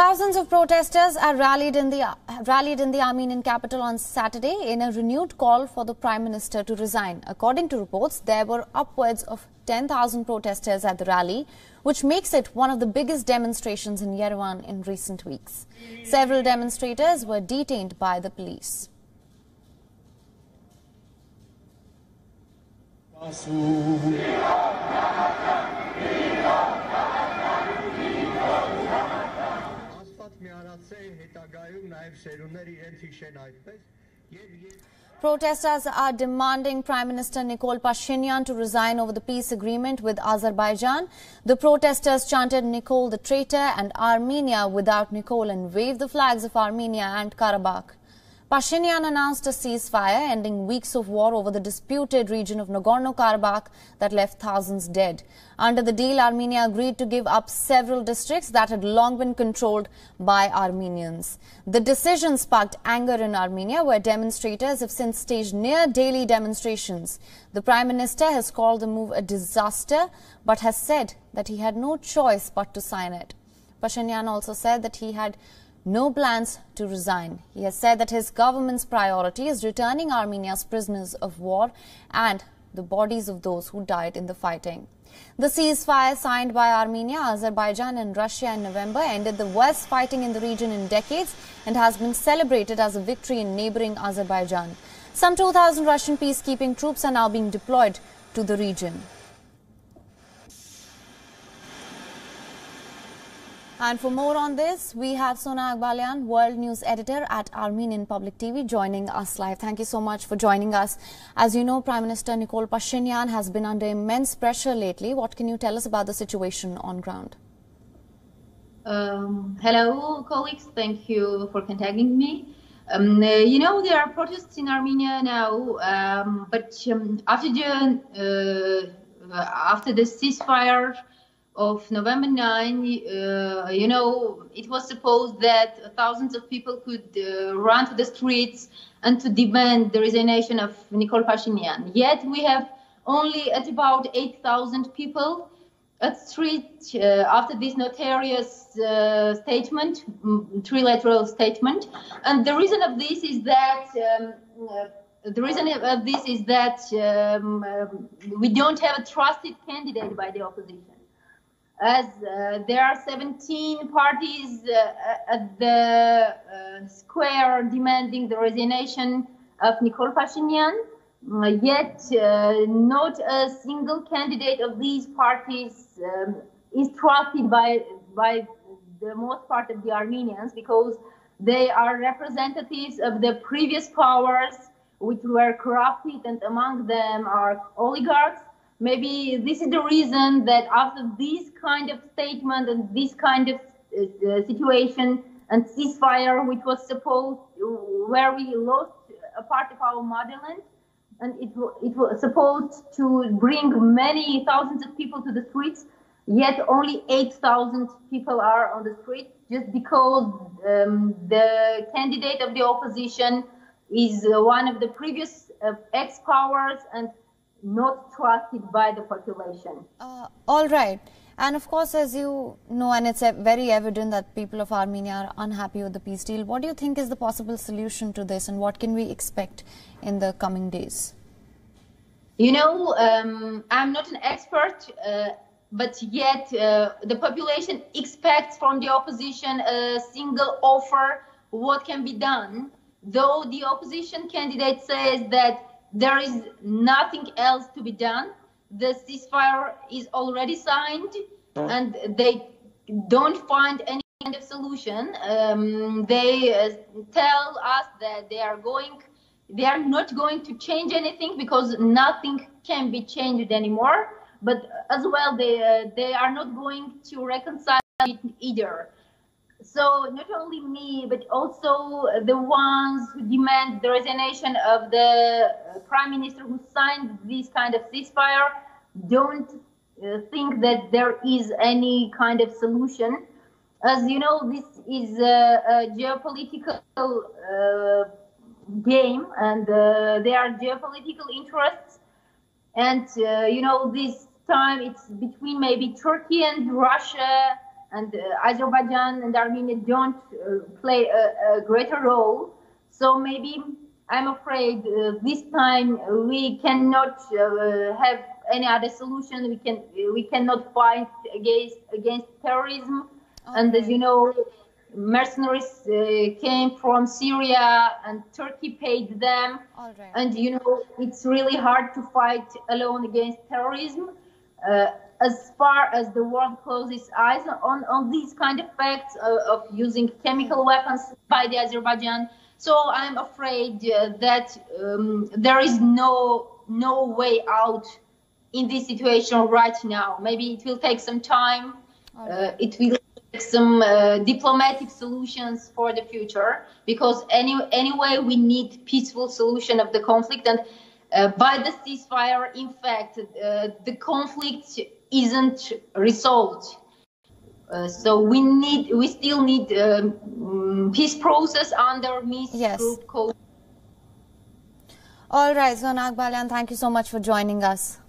Thousands of protesters are rallied in the Armenian capital on Saturday in a renewed call for the Prime Minister to resign. According to reports, there were upwards of 10,000 protesters at the rally, which makes it one of the biggest demonstrations in Yerevan in recent weeks. Several demonstrators were detained by the police. Protesters are demanding Prime Minister Nikol Pashinyan to resign over the peace agreement with Azerbaijan. The protesters chanted "Nikol the traitor" and "Armenia without Nikol" and waved the flags of Armenia and Karabakh. Pashinyan announced a ceasefire, ending weeks of war over the disputed region of Nagorno-Karabakh that left thousands dead. Under the deal, Armenia agreed to give up several districts that had long been controlled by Armenians. The decision sparked anger in Armenia, where demonstrators have since staged near-daily demonstrations. The Prime Minister has called the move a disaster, but has said that he had no choice but to sign it. Pashinyan also said that he had no plans to resign. He has said that his government's priority is returning Armenia's prisoners of war and the bodies of those who died in the fighting. The ceasefire signed by Armenia, Azerbaijan and Russia in November ended the worst fighting in the region in decades and has been celebrated as a victory in neighboring Azerbaijan. Some 2,000 Russian peacekeeping troops are now being deployed to the region. And for more on this, we have Sona Akbalian, World News Editor at Armenian Public TV, joining us live. Thank you so much for joining us. As you know, Prime Minister Nikol Pashinyan has been under immense pressure lately. What can you tell us about the situation on ground? Hello, colleagues. Thank you for contacting me. There are protests in Armenia now, but after the ceasefire of November 9, it was supposed that thousands of people could run to the streets and to demand the resignation of Nikol Pashinyan. Yet we have only at about 8,000 people at street after this notorious statement, trilateral statement. And the reason of this is that we don't have a trusted candidate by the opposition. As there are 17 parties at the square demanding the resignation of Nikol Pashinyan, yet not a single candidate of these parties is trusted by the most part of the Armenians, because they are representatives of the previous powers which were corrupted, and among them are oligarchs. Maybe this is the reason that after this kind of statement and this kind of situation and ceasefire, which was supposed, where we lost a part of our motherland, and it was supposed to bring many thousands of people to the streets, yet only 8,000 people are on the street, just because the candidate of the opposition is one of the previous ex-powers and not trusted by the population. All right. And of course, as you know, and it's very evident that people of Armenia are unhappy with the peace deal. What do you think is the possible solution to this, and what can we expect in the coming days? I'm not an expert, but yet the population expects from the opposition a single offer what can be done, though the opposition candidate says that there is nothing else to be done. The ceasefire is already signed, and they don't find any kind of solution. They tell us that they are not going to change anything, because nothing can be changed anymore. But as well, they are not going to reconcile it either. So not only me, but also the ones who demand the resignation of the Prime Minister who signed this kind of ceasefire don't think that there is any kind of solution. As you know, this is a geopolitical game, and there are geopolitical interests. And, this time it's between maybe Turkey and Russia and Azerbaijan and Armenia don't play a greater role. So maybe I'm afraid this time we cannot have any other solution. We cannot fight against terrorism. Okay. And as you know, mercenaries came from Syria and Turkey paid them. All right. And you know, it's really hard to fight alone against terrorism. As far as the world closes eyes on these kind of facts of using chemical weapons by the Azerbaijan. So I'm afraid that there is no way out in this situation right now. Maybe it will take some time. It will take some diplomatic solutions for the future, because anyway we need peaceful solution of the conflict. And by the ceasefire, in fact, the conflict isn't resolved. So we still need peace process under Minsk group code. All right, Zona Akbalyan, thank you so much for joining us.